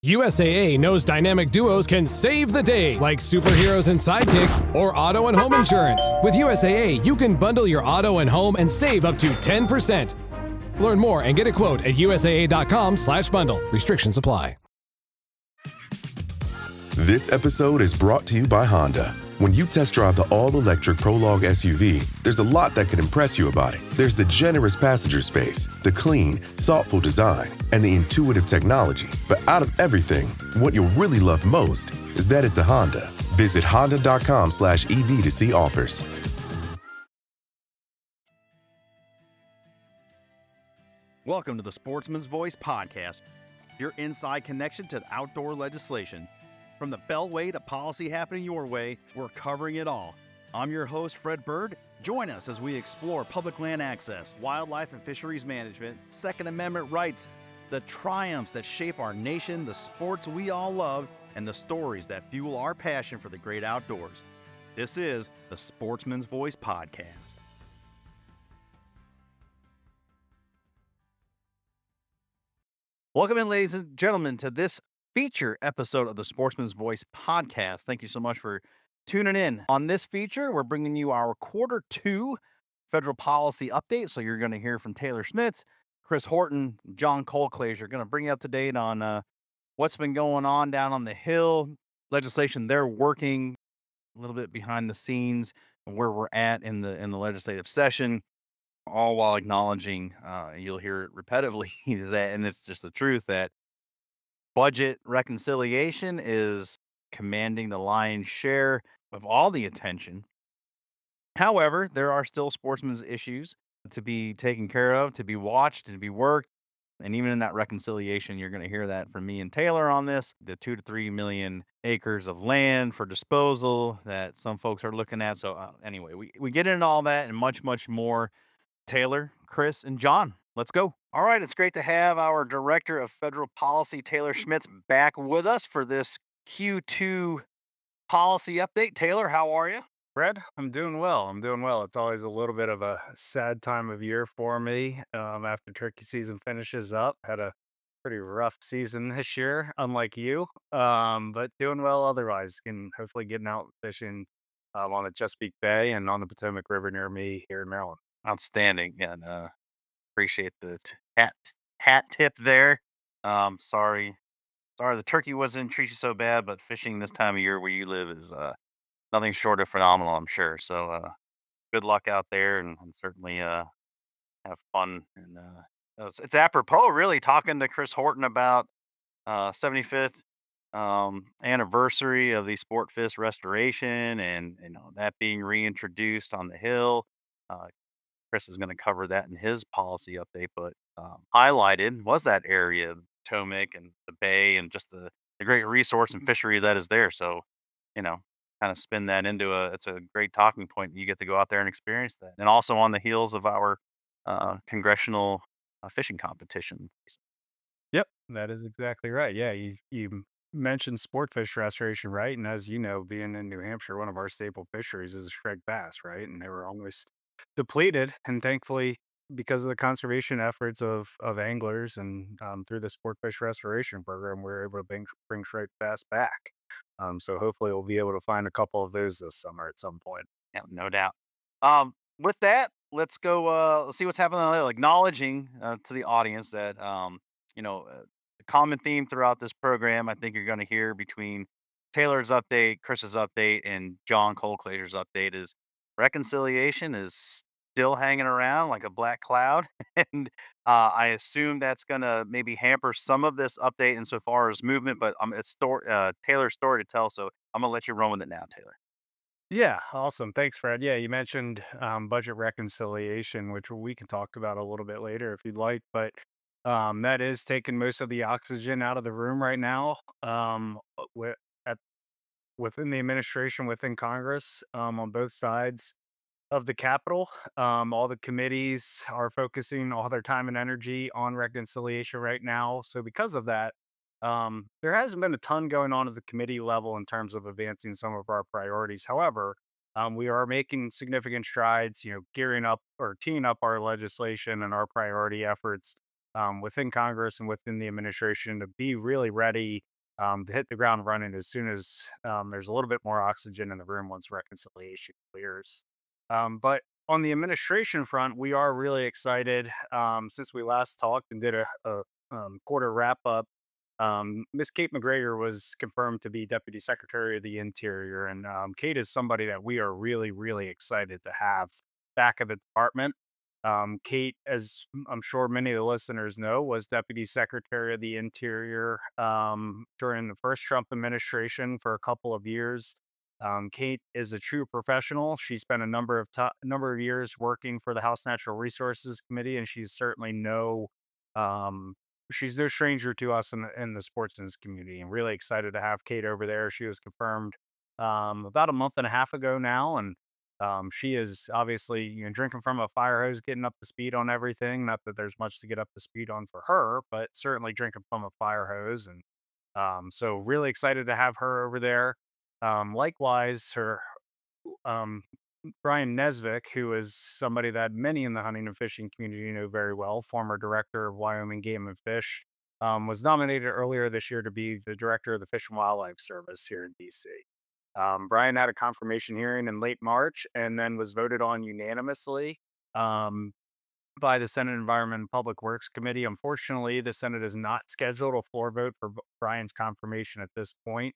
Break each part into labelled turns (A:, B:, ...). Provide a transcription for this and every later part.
A: USAA knows dynamic duos can save the day, like superheroes and sidekicks or auto and home insurance. With USAA, you can bundle your auto and home and save up to 10%. Learn more and get a quote at usaa.com/bundle. Restrictions apply.
B: This episode is brought to you by Honda. When you test drive the all-electric Prologue SUV, there's a lot that could impress you about it. There's the generous passenger space, the clean, thoughtful design, and the intuitive technology. But out of everything, what you'll really love most is that it's a Honda. Visit honda.com/EV to see offers.
C: Welcome to the Sportsman's Voice podcast, your inside connection to outdoor legislation. From the Beltway to policy happening your way, we're covering it all. I'm your host, Fred Bird. Join us as we explore public land access, wildlife and fisheries management, Second Amendment rights, the triumphs that shape our nation, the sports we all love, and the stories that fuel our passion for the great outdoors. This is the Sportsman's Voice podcast. Welcome in, ladies and gentlemen, to this feature episode of the Sportsman's Voice podcast. Thank you so much for tuning in. On this feature, we're bringing you our Q2 federal policy update. So you're going to hear from Taylor Schmitz, Chris Horton, John Colclaser. Are going to bring you up to date on what's been going on down on the Hill, legislation they're working, a little bit behind the scenes, and where we're at in the legislative session, all while acknowledging, you'll hear it repetitively, that, and it's just the truth, that budget reconciliation is commanding the lion's share of all the attention. However, there are still sportsmen's issues to be taken care of, to be watched, and to be worked. And even in that reconciliation, you're going to hear that from me and Taylor on this, the 2 to 3 million acres of land for disposal that some folks are looking at. So anyway, we get into all that and much, much more. Taylor, Chris, and John, let's go. All right, it's great to have our Director of Federal Policy, Taylor Schmitz, back with us for this Q2 policy update. Taylor, how are you?
D: Fred, I'm doing well. It's always a little bit of a sad time of year for me after turkey season finishes up. Had a pretty rough season this year, unlike you, but doing well otherwise. And hopefully getting out fishing on the Chesapeake Bay and on the Potomac River near me here in Maryland.
C: Outstanding, and appreciate the hat tip there. Sorry the turkey wasn't treat you so bad, but fishing this time of year where you live is nothing short of phenomenal, I'm sure. So good luck out there, and certainly have fun. And it's apropos, really, talking to Chris Horton about 75th anniversary of the Sport Fist restoration, and that being reintroduced on the Hill. Chris is going to cover that in his policy update, but highlighted was that area of Potomac and the Bay, and just the great resource and fishery that is there. So, kind of spin that into it's a great talking point. You get to go out there and experience that. And also on the heels of our congressional fishing competition.
D: Yep, that is exactly right. Yeah, you mentioned sport fish restoration, right? And as you know, being in New Hampshire, one of our staple fisheries is a striped bass, right? And they were almost depleted, and thankfully, because of the conservation efforts of anglers and through the sport fish restoration program, we're able to bring striped bass back. So hopefully, we'll be able to find a couple of those this summer at some point.
C: Yeah, no doubt. With that, let's go. Let's see what's happening on the Hill. Acknowledging to the audience that the common theme throughout this program, I think you're going to hear between Taylor's update, Chris's update, and John Colclaser's update, is reconciliation is still hanging around like a black cloud, and I assume that's going to maybe hamper some of this update insofar as movement. But it's Taylor's story to tell, so I'm gonna let you run with it now, Taylor.
D: Yeah, awesome. Thanks, Fred. Yeah, you mentioned budget reconciliation, which we can talk about a little bit later if you'd like, but that is taking most of the oxygen out of the room right now at, within the administration, within Congress, on both sides of the Capitol. All the committees are focusing all their time and energy on reconciliation right now. So, because of that, there hasn't been a ton going on at the committee level in terms of advancing some of our priorities. However, we are making significant strides, gearing up or teeing up our legislation and our priority efforts within Congress and within the administration to be really ready to hit the ground running as soon as there's a little bit more oxygen in the room once reconciliation clears. But on the administration front, we are really excited. Since we last talked and did a quarter wrap up, Miss Kate McGregor was confirmed to be Deputy Secretary of the Interior. And Kate is somebody that we are really, really excited to have back at the department. Kate, as I'm sure many of the listeners know, was Deputy Secretary of the Interior during the first Trump administration for a couple of years. Kate is a true professional. She spent a number of years working for the House Natural Resources Committee, and um, she's no stranger to us in the sportsmen's community. And really excited to have Kate over there. She was confirmed about a month and a half ago now, and she is obviously, drinking from a fire hose, getting up to speed on everything. Not that there's much to get up to speed on for her, but certainly drinking from a fire hose. And so really excited to have her over there. Likewise, her um, Brian Nesvik, who is somebody that many in the hunting and fishing community know very well, former director of Wyoming Game and Fish, was nominated earlier this year to be the director of the Fish and Wildlife Service here in DC. Brian had a confirmation hearing in late March and then was voted on unanimously. Um, by the Senate Environment and Public Works Committee. Unfortunately, the Senate has not scheduled a floor vote for Brian's confirmation at this point,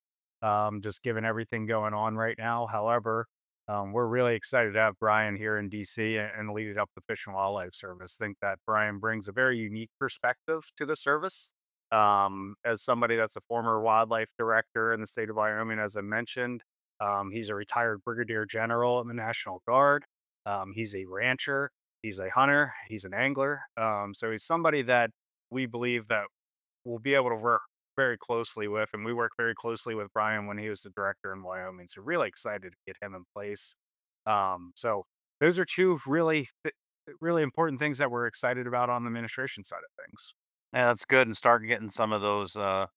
D: just given everything going on right now. However, we're really excited to have Brian here in DC and lead it up the Fish and Wildlife Service. Think that Brian brings a very unique perspective to the service. As somebody that's a former wildlife director in the state of Wyoming, as I mentioned, he's a retired brigadier general in the National Guard. He's a rancher. He's a hunter, he's an angler. So he's somebody that we believe that we'll be able to work very closely with. And we worked very closely with Brian when he was the director in Wyoming. So really excited to get him in place. So those are two really important things that we're excited about on the administration side of things.
C: Yeah, that's good, and start getting some of those uh,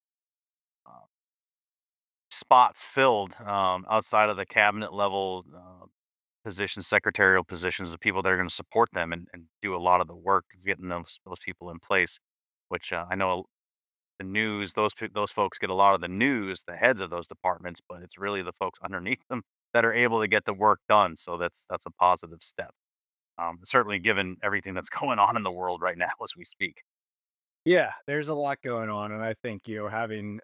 C: spots filled outside of the cabinet level positions, secretarial positions, the people that are going to support them and do a lot of the work is getting those people in place. Which I know the news; those folks get a lot of the news, the heads of those departments, but it's really the folks underneath them that are able to get the work done. So that's a positive step. Certainly, given everything that's going on in the world right now as we speak.
D: Yeah, there's a lot going on, and I think having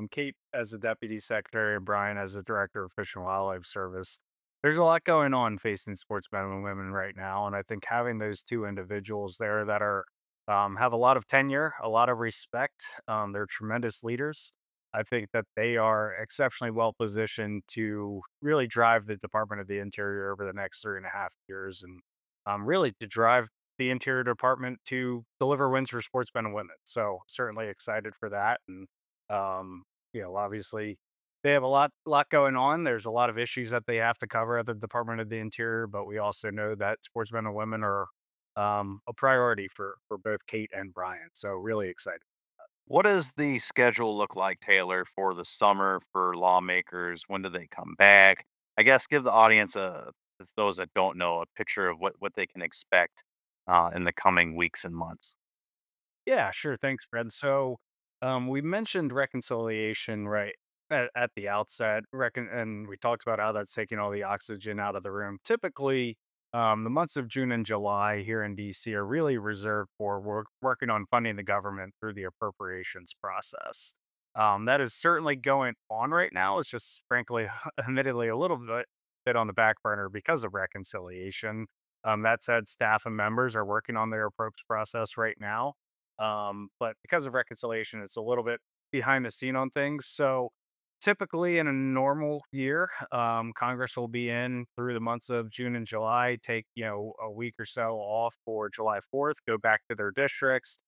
D: Kate as the deputy secretary and Brian as the director of Fish and Wildlife Service, there's a lot going on facing sportsmen and women right now, and I think having those two individuals there that are have a lot of tenure, a lot of respect, they're tremendous leaders. I think that they are exceptionally well positioned to really drive the Department of the Interior over the next 3.5 years, and really to drive the Interior Department to deliver wins for sportsmen and women. So certainly excited for that. And um, obviously they have a lot going on. There's a lot of issues that they have to cover at the Department of the Interior, but we also know that sportsmen and women are a priority for both Kate and Brian. So really excited.
C: What does the schedule look like, Taylor, for the summer for lawmakers? When do they come back? I guess give the audience if those that don't know, a picture of what they can expect in the coming weeks and months.
D: Yeah, sure. Thanks, Fred. So, we mentioned reconciliation right at the outset, and we talked about how that's taking all the oxygen out of the room. Typically, the months of June and July here in DC are really reserved for working on funding the government through the appropriations process. That is certainly going on right now. It's just, frankly, admittedly, a little bit on the back burner because of reconciliation. That said, staff and members are working on their approach process right now, but because of reconciliation, it's a little bit behind the scene on things. So typically in a normal year, Congress will be in through the months of June and July, take, a week or so off for July 4th, go back to their districts,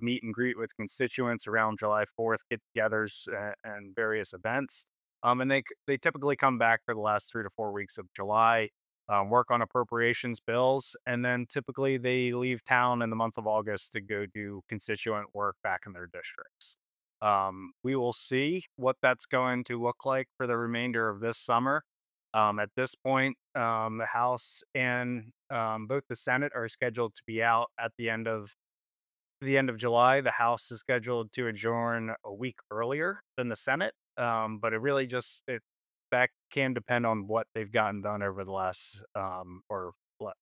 D: meet and greet with constituents around July 4th, get togethers and various events. And they typically come back for the last 3 to 4 weeks of July, work on appropriations bills, and then typically they leave town in the month of August to go do constituent work back in their districts. We will see what that's going to look like for the remainder of this summer. At this point, the House and both the Senate are scheduled to be out at the end of the end of July. The House is scheduled to adjourn a week earlier than the Senate, but it really just it that can depend on what they've gotten done over the last or le-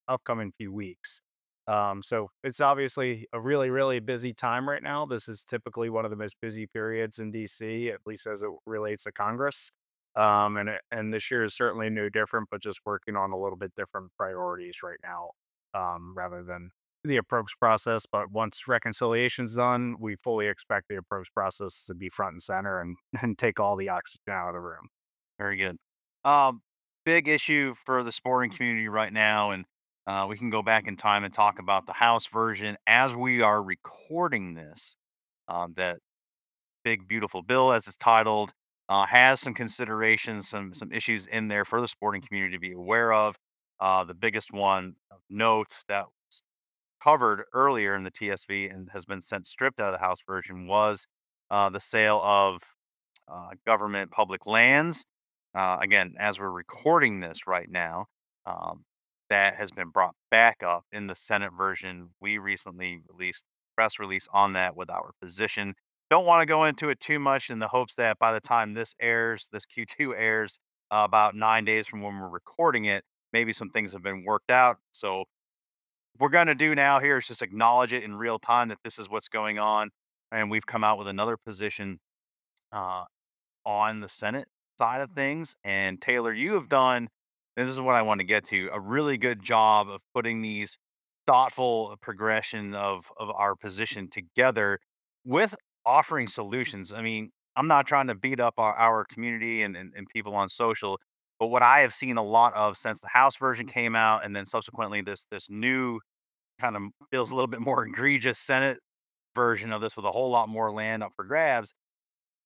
D: upcoming few weeks. So it's obviously a really, really busy time right now. This is typically one of the most busy periods in DC, at least as it relates to Congress. And this year is certainly no different, but just working on a little bit different priorities right now, rather than the approach process. But once reconciliation's done, we fully expect the approach process to be front and center and, and take all the oxygen out of the room.
C: Very good. Um, Big issue for the sporting community right now, and we can go back in time and talk about the House version as we are recording this. That big beautiful bill, as it's titled, has some considerations, some issues in there for the sporting community to be aware of. The biggest one of note that was covered earlier in the TSV and has been sent stripped out of the House version was the sale of government public lands. Again, as we're recording this right now, um, that has been brought back up in the Senate version. We recently released a press release on that with our position. Don't want to go into it too much in the hopes that by the time this airs, this Q2 airs, about 9 days from when we're recording it, maybe some things have been worked out. So we're going to do now here is just acknowledge it in real time that this is what's going on. And we've come out with another position uh, on the Senate side of things. And Taylor, you have done, and this is what I want to get to, a really good job of putting these thoughtful progression of our position together with offering solutions. I mean, I'm not trying to beat up our community and people on social, but what I have seen a lot of since the House version came out, and then subsequently this new kind of feels a little bit more egregious Senate version of this with a whole lot more land up for grabs,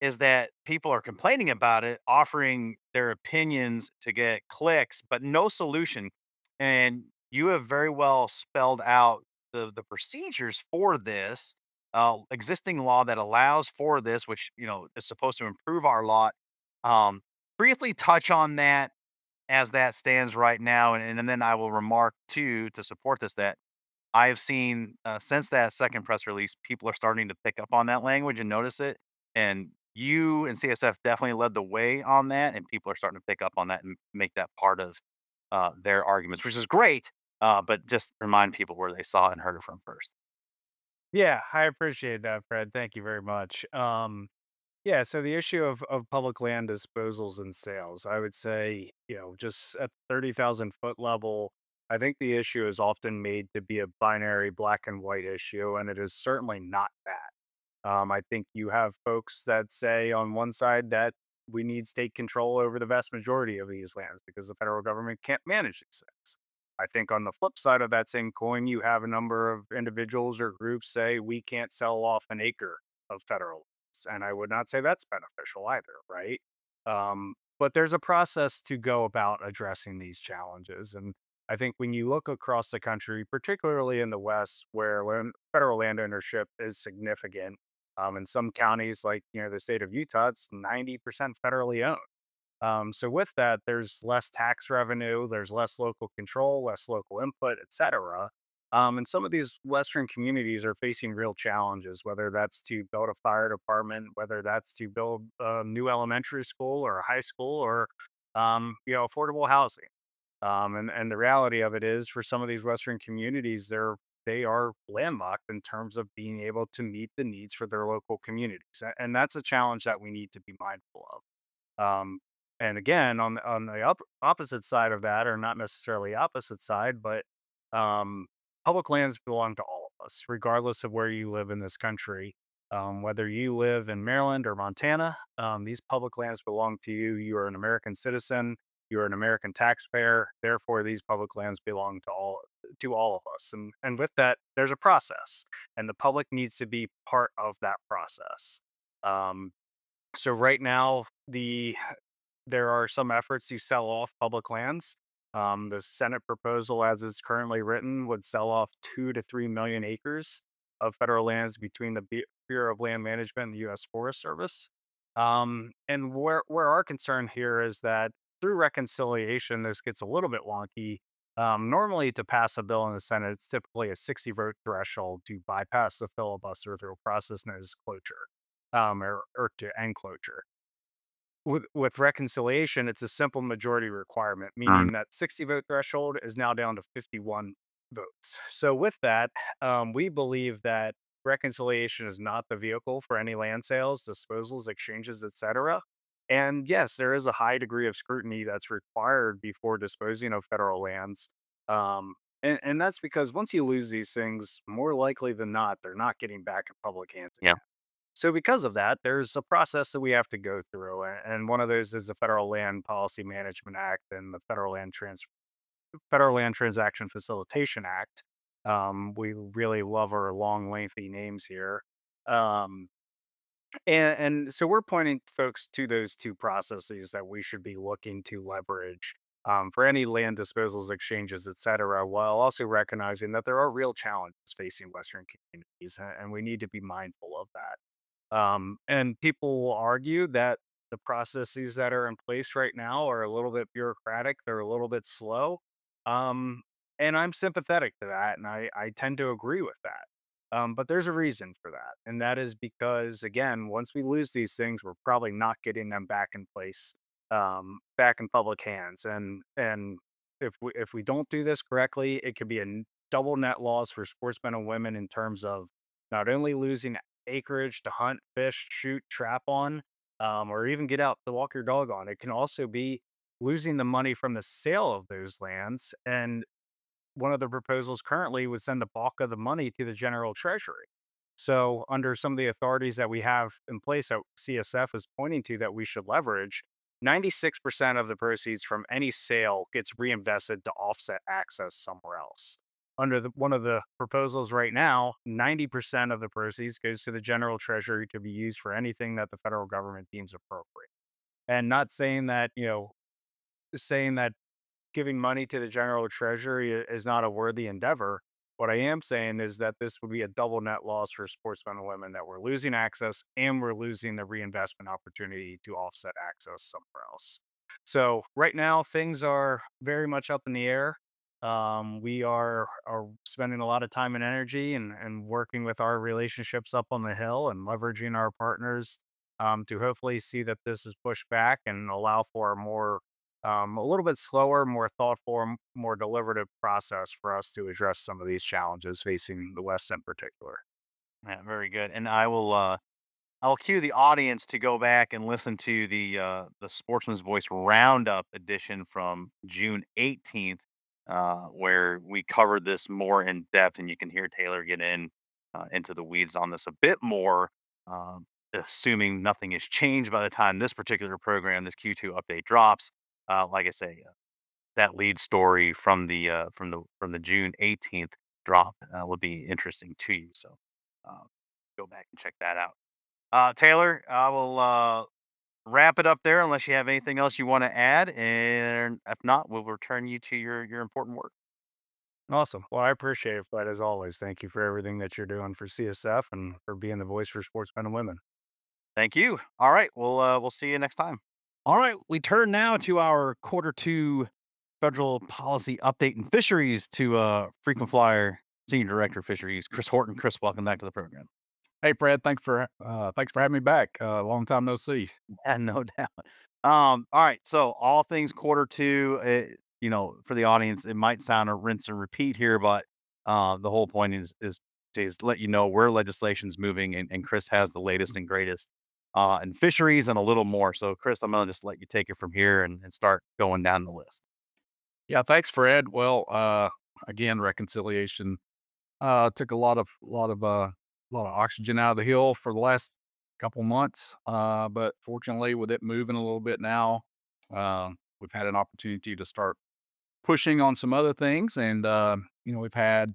C: is that people are complaining about it, offering their opinions to get clicks, but no solution. And you have very well spelled out the procedures for this existing law that allows for this, which is supposed to improve our lot. Um, Briefly touch on that as that stands right now, and then I will remark too to support this that I have seen, since that second press release, people are starting to pick up on that language and notice it, and you and CSF definitely led the way on that, and people are starting to pick up on that and make that part of, their arguments, which is great, but just remind people where they saw and heard it from first.
D: Yeah, I appreciate that, Fred. Thank you very much. Yeah, so the issue of public land disposals and sales, I would say, just at the 30,000 foot level, I think the issue is often made to be a binary black and white issue, and it is certainly not that. I think you have folks that say on one side that we need state control over the vast majority of these lands because the federal government can't manage these things. I think on the flip side of that same coin, you have a number of individuals or groups say we can't sell off an acre of federal lands. And I would not say that's beneficial either, right? But there's a process to go about addressing these challenges. And I think when you look across the country, particularly in the West, where federal land ownership is significant, in some counties, like the state of Utah, it's 90% federally owned. So with that, there's less tax revenue, there's less local control, less local input, et cetera. And some of these Western communities are facing real challenges, whether that's to build a fire department, whether that's to build a new elementary school or a high school or, affordable housing. And the reality of it is, for some of these Western communities, they are landlocked in terms of being able to meet the needs for their local communities, and that's a challenge that we need to be mindful of. Um, and again, on the opposite side of that, or not necessarily opposite side, but um, public lands belong to all of us, regardless of where you live in this country. Whether you live in Maryland or Montana, these public lands belong to you. You are an American citizen. You are an American taxpayer. Therefore, these public lands belong to all of us. And with that, there's a process, and the public needs to be part of that process. Um, so right now, there are some efforts to sell off public lands. The Senate proposal, as is currently written, would sell off 2 to 3 million acres of federal lands between the Bureau of Land Management and the U.S. Forest Service. And where our concern here is that through reconciliation, this gets a little bit wonky. Normally, to pass a bill in the Senate, it's typically a 60 vote threshold to bypass the filibuster through a process known as cloture, or to end cloture. With reconciliation, it's a simple majority requirement, meaning that 60 vote threshold is now down to 51 votes. So, with that, we believe that reconciliation is not the vehicle for any land sales, disposals, exchanges, etc. And yes, there is a high degree of scrutiny that's required before disposing of federal lands. And that's because once you lose these things, more likely than not, they're not getting back in public hands
C: Yeah.
D: again. So because of that, there's a process that we have to go through, and one of those is the Federal Land Policy Management Act and the Federal Land Transaction Facilitation Act. We really love our long, lengthy names here. Um, and so we're pointing folks to those two processes that we should be looking to leverage for any land disposals, exchanges, et cetera, while also recognizing that there are real challenges facing Western communities, and we need to be mindful of that. And people will argue that the processes that are in place right now are a little bit bureaucratic, they're a little bit slow. Um, and I'm sympathetic to that, and I tend to agree with that. But there's a reason for that. And that is because, again, once we lose these things, we're probably not getting them back in place, back in public hands. And if we don't do this correctly, it could be double net loss for sportsmen and women in terms of not only losing acreage to hunt, fish, shoot, trap on, or even get out to walk your dog on. It can also be losing the money from the sale of those lands. And one of the proposals currently would send the bulk of the money to the general treasury. So, under some of the authorities that we have in place that CSF is pointing to that we should leverage, 96% of the proceeds from any sale gets reinvested to offset access somewhere else. Under one of the proposals right now, 90% of the proceeds goes to the general treasury to be used for anything that the federal government deems appropriate. And not saying that, saying that giving money to the general treasury is not a worthy endeavor. What I am saying is that this would be a double net loss for sportsmen and women, that we're losing access and we're losing the reinvestment opportunity to offset access somewhere else. So right now things are very much up in the air. We are spending a lot of time and energy and working with our relationships up on the hill and leveraging our partners to hopefully see that this is pushed back and allow for a little bit slower, more thoughtful, more deliberative process for us to address some of these challenges facing the West in particular.
C: Yeah, very good. And I'll cue the audience to go back and listen to the Sportsman's Voice Roundup edition from June 18th, where we covered this more in depth, and you can hear Taylor get into the weeds on this a bit more. Assuming nothing has changed by the time this particular program, this Q2 update drops. Like I say, that lead story from the June 18th drop will be interesting to you. So uh, go back and check that out. Taylor, I will wrap it up there unless you have anything else you want to add, and if not, we'll return you to your important work.
D: Awesome. Well, I appreciate it, Fred, as always. Thank you for everything that you're doing for CSF and for being the voice for sportsmen and women.
C: Thank you. All right, we'll see you next time. All right, we turn now to our quarter two federal policy update in fisheries to frequent flyer senior director of fisheries Chris Horton. Chris, welcome back to the program.
E: Hey, Fred, thanks for having me back. Long time no see.
C: Yeah, no doubt. All right. So all things quarter two, for the audience, it might sound a rinse and repeat here, but the whole point is to let you know where legislation's moving, and Chris has the latest and greatest in fisheries and a little more. So, Chris, I'm gonna just let you take it from here and start going down the list.
E: Yeah, thanks, Fred. Well, again, reconciliation took a lot of oxygen out of the hill for the last couple months, but fortunately, with it moving a little bit now, we've had an opportunity to start pushing on some other things, and we've had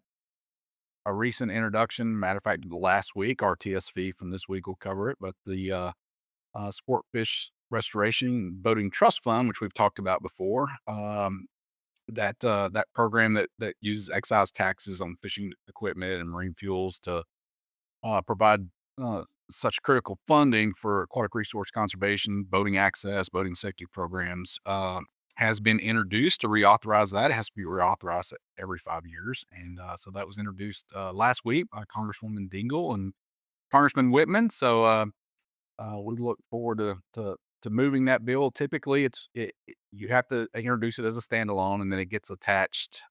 E: a recent introduction. Matter of fact, last week, our TSV from this week will cover it, but the Sport Fish Restoration Boating Trust Fund, which we've talked about before. That program that uses excise taxes on fishing equipment and marine fuels to provide such critical funding for aquatic resource conservation, boating access, boating safety programs. has been introduced to reauthorize that. It has to be reauthorized every 5 years, and so that was introduced last week by Congresswoman Dingell and Congressman Whitman. So we look forward to moving that bill. Typically, you have to introduce it as a standalone, and then it gets attached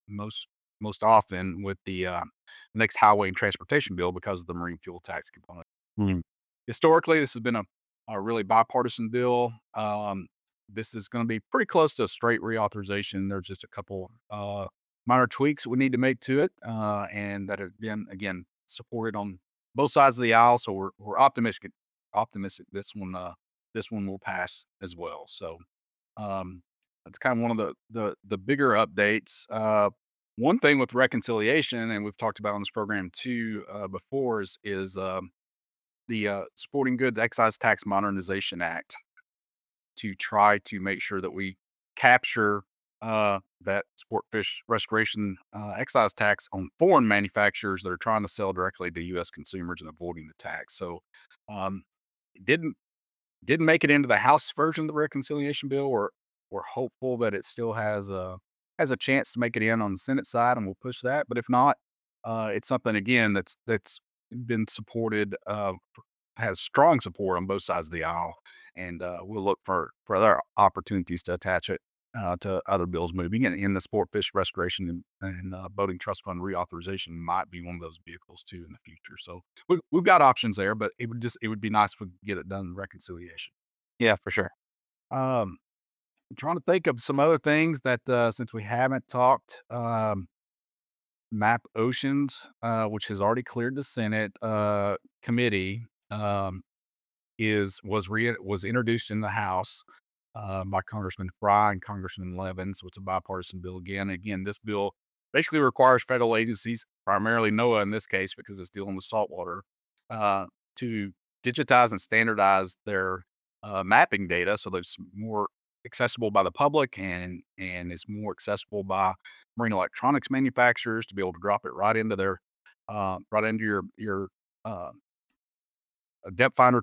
E: most often with the next highway and transportation bill because of the marine fuel tax component.
C: Mm.
E: Historically, this has been a really bipartisan bill. This is going to be pretty close to a straight reauthorization. There's just a couple minor tweaks we need to make to it, and that have been again supported on both sides of the aisle. So we're optimistic this one will pass as well. So that's kind of one of the bigger updates. One thing with reconciliation, and we've talked about on this program too before, is the Sporting Goods Excise Tax Modernization Act, to try to make sure that we capture that sport fish restoration excise tax on foreign manufacturers that are trying to sell directly to U.S. consumers and avoiding the tax. So it didn't make it into the House version of the reconciliation bill. We're hopeful that it still has a chance to make it in on the Senate side, and we'll push that. But if not, it's something again that's been supported, has strong support on both sides of the aisle, and we'll look for other opportunities to attach it to other bills moving. And in the sport fish restoration and boating trust fund reauthorization might be one of those vehicles too in the future. So we've got options there, but it would be nice if we could get it done in reconciliation.
C: Yeah, for sure.
E: I'm trying to think of some other things that since we haven't talked. Map Oceans, which has already cleared the Senate committee, was introduced in the House by Congressman Fry and Congressman Levin. So it's a bipartisan bill again. Again, this bill basically requires federal agencies, primarily NOAA in this case, because it's dealing with saltwater, to digitize and standardize their mapping data so that it's more accessible by the public and it's more accessible by marine electronics manufacturers to be able to drop it right into their right into your depth finder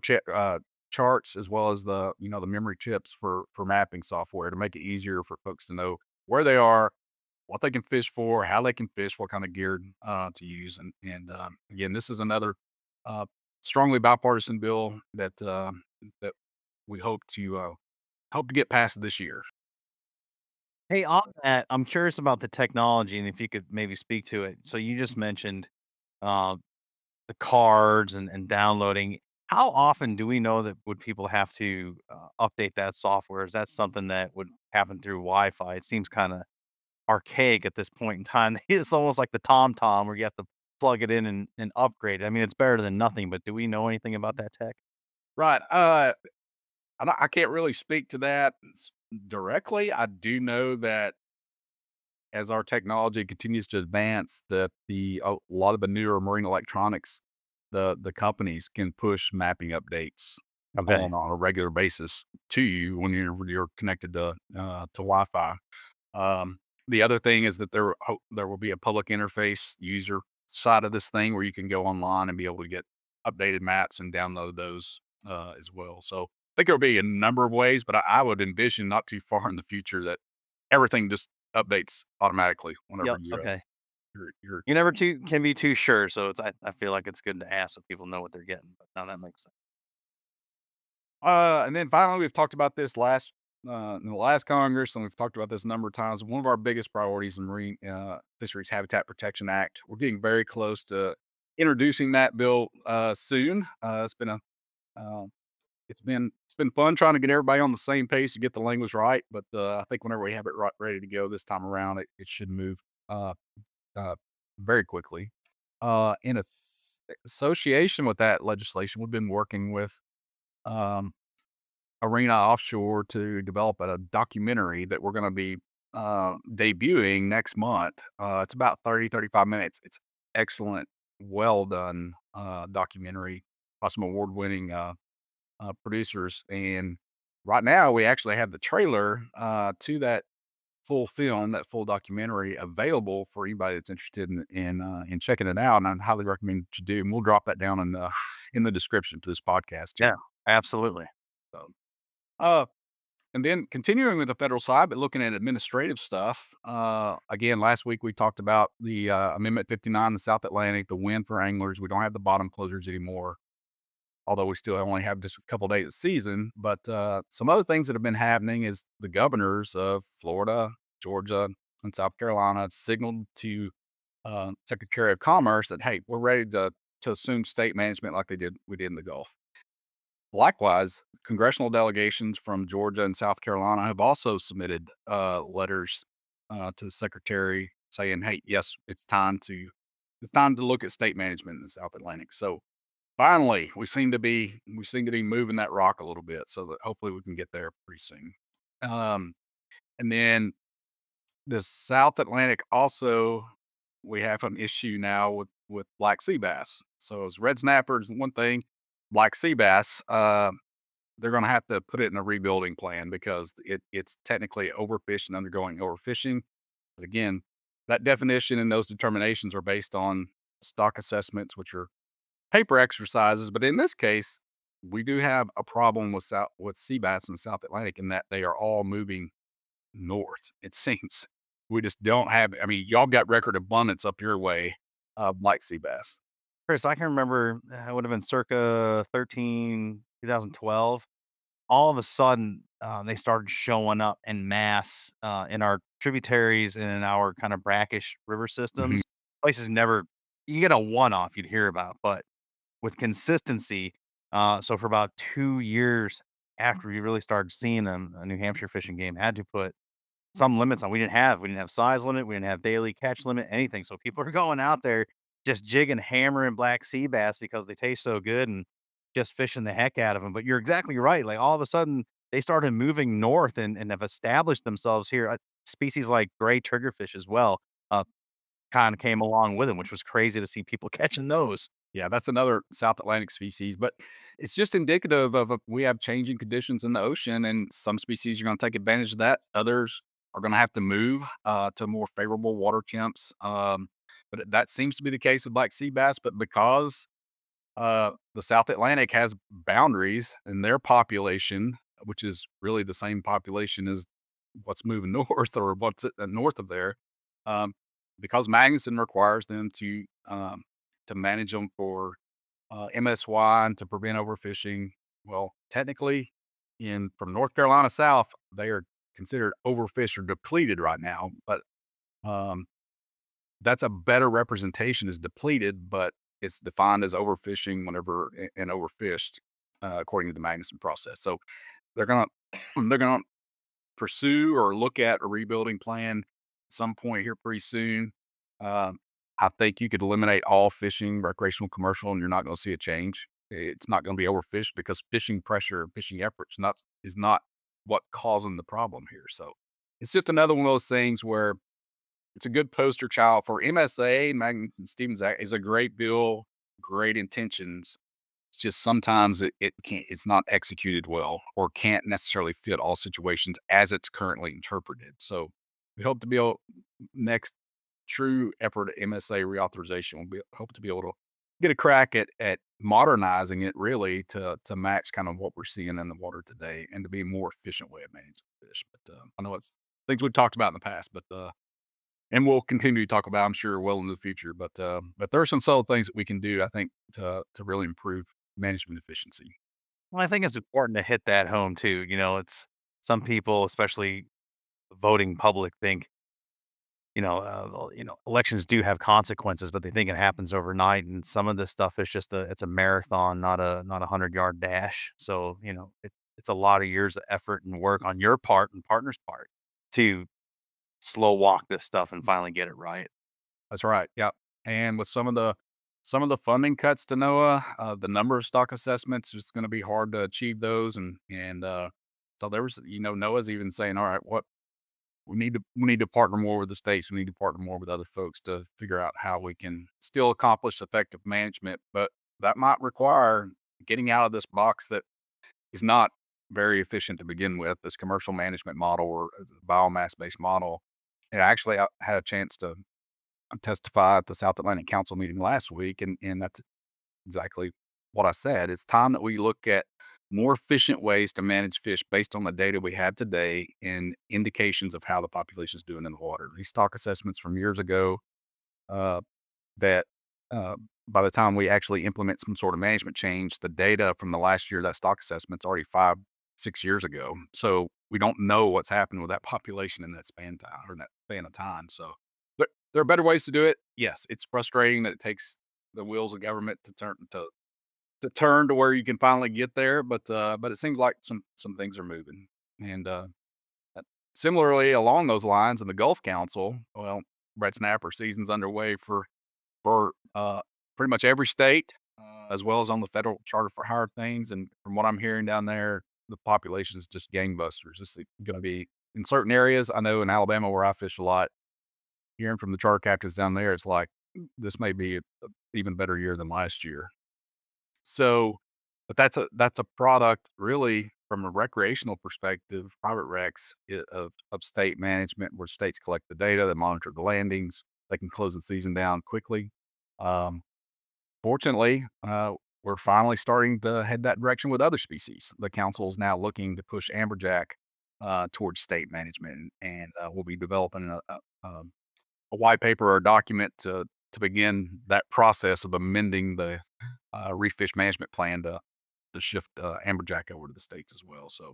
E: charts, as well as the the memory chips for mapping software, to make it easier for folks to know where they are, what they can fish for, how they can fish, what kind of gear to use. And again, this is another strongly bipartisan bill that that we hope to get passed this year.
C: Hey, on that, I'm curious about the technology and if you could maybe speak to it. So you just mentioned uh, the cards and downloading. How often do we know that would people have to update that software? Is that something that would happen through Wi-Fi? It seems kind of archaic at this point in time. It's almost like the TomTom where you have to plug it in and upgrade it. I mean, it's better than nothing, but do we know anything about that tech?
E: Right. I can't really speak to that directly. I do know that as our technology continues to advance, that a lot of the newer marine electronics, the companies can push mapping updates
C: Okay.
E: on a regular basis to you when you're connected to Wi-Fi. The other thing is that there will be a public interface user side of this thing where you can go online and be able to get updated maps and download those as well. So I think there'll be a number of ways, but I would envision not too far in the future that everything just updates automatically whenever
C: Yep. Okay.
E: you're
C: You never too can be too sure, so I feel like it's good to ask so people know what they're getting. But now that makes sense.
E: and then finally, we've talked about this in the last Congress, and we've talked about this a number of times. One of our biggest priorities in Marine Fisheries Habitat Protection Act. We're getting very close to introducing that bill soon. Uh, it's been fun trying to get everybody on the same pace to get the language right, but I think whenever we have it ready to go this time around, it should move uh, uh, very quickly. In association with that legislation, we've been working with um, Arena Offshore to develop a documentary that we're going to be debuting next month. It's about 35 minutes. It's excellent, well done documentary by some award-winning producers. And right now, we actually have the trailer to that full film, that full documentary, available for anybody that's interested in checking it out. And I highly recommend that you do. And we'll drop that down in the description to this podcast too.
C: Yeah, absolutely.
E: So, uh, And then continuing with the federal side, but looking at administrative stuff, again, last week we talked about the Amendment 59 in the South Atlantic, the win for anglers. We don't have the bottom closures anymore, although we still only have just a couple days of season. But some other things that have been happening is the governors of Florida, Georgia, and South Carolina signaled to Secretary of Commerce that, hey, we're ready to assume state management like we did in the Gulf. Likewise, congressional delegations from Georgia and South Carolina have also submitted letters to the secretary saying, "Hey, yes, it's time to look at state management in the South Atlantic." So finally, we seem to be moving that rock a little bit, so that hopefully we can get there pretty soon. Um, and then the South Atlantic also, we have an issue now with black sea bass. So as red snapper is one thing, black sea bass. They're going to have to put it in a rebuilding plan because it's technically overfished and undergoing overfishing. But again, that definition and those determinations are based on stock assessments, which are paper exercises. But in this case, we do have a problem with sea bass in the South Atlantic in that they are all moving north. It seems we just don't have. I mean, y'all got record abundance up your way of black sea bass.
C: Chris, I can remember it would have been circa 2012. All of a sudden, they started showing up en masse in our tributaries and in our kind of brackish river
E: Mhm.
C: systems. Places never, you get a one off you'd hear about, but with consistency. So for about 2 years after we really started seeing them, a New Hampshire fishing game had to put some limits on. We didn't have size limit, we didn't have daily catch limit, anything. So people are going out there just jigging, hammering black sea bass because they taste so good and just fishing the heck out of them. But you're exactly right. Like all of a sudden, they started moving north and have established themselves here. Species like gray triggerfish as well, uh, kind of came along with them, which was crazy to see people catching those.
E: Yeah, that's another South Atlantic species, but it's just indicative of we have changing conditions in the ocean, and some species are going to take advantage of that. Others are going to have to move to more favorable water temps. But that seems to be the case with black sea bass. But because the South Atlantic has boundaries and their population, which is really the same population as what's moving north or what's north of there, um, because Magnuson requires them to manage them for MSY and to prevent overfishing. Well, technically, in from North Carolina south, they are considered overfished or depleted right now. But um, that's a better representation is depleted, but it's defined as overfishing whenever and overfished according to the Magnuson process. So they're gonna they're gonna pursue or look at a rebuilding plan at some point here pretty soon. Um, I think you could eliminate all fishing, recreational, commercial, and you're not going to see a change. It's not going to be overfished because fishing pressure, fishing efforts is not what causing the problem here. So it's just another one of those things where it's a good poster child for MSA. Magnuson Stevens Act is a great bill, great intentions. It's just sometimes it can't, it's not executed well or can't necessarily fit all situations as it's currently interpreted. So we hope to be able next true effort at MSA reauthorization will be hope to be able to get a crack at modernizing it really to match kind of what we're seeing in the water today and to be a more efficient way of managing fish. But I know it's things we've talked about in the past, but and we'll continue to talk about, I'm sure, well in the future. But there are some subtle things that we can do, I think, to really improve management efficiency.
C: Well, I think it's important to hit that home too. It's some people, especially the voting public, think elections do have consequences, but they think it happens overnight. And some of this stuff is just it's a marathon, not a 100-yard dash. So it's a lot of years of effort and work on your part and partner's part to slow walk this stuff and finally get it right.
E: That's right. Yeah. And with some of the funding cuts to NOAA, the number of stock assessments is going to be hard to achieve those, and so there was, NOAA's even saying, all right, what we need to partner more with the states. We need to partner more with other folks to figure out how we can still accomplish effective management, but that might require getting out of this box that is not very efficient to begin with. This commercial management model or biomass based model. And actually, I had a chance to testify at the South Atlantic Council meeting last week, and that's exactly what I said. It's time that we look at more efficient ways to manage fish based on the data we have today and indications of how the population is doing in the water. These stock assessments from years ago, uh, that uh, by the time we actually implement some sort of management change, the data from the last year, that stock assessment's already 5, 6 years ago. So we don't know what's happened with that population in that span of time. So but there are better ways to do it. Yes, it's frustrating that it takes the wheels of government to turn to where you can finally get there, but it seems like some things are moving. And uh, similarly, along those lines, in the Gulf Council, well, red snapper season's underway for pretty much every state, as well as on the federal charter for hire things. And from what I'm hearing down there, the population is just gangbusters. This is going to be in certain areas. I know in Alabama, where I fish a lot, hearing from the charter captains down there, it's like this may be a even better year than last year. So, but that's a product really from a recreational perspective, private recs of state management, where states collect the data, they monitor the landings, they can close the season down quickly. Um, Fortunately, we're finally starting to head that direction with other species. The council is now looking to push amberjack towards state management, and we'll be developing a white paper or a document to begin that process of amending the reef fish management plan to shift amberjack over to the states as well. So,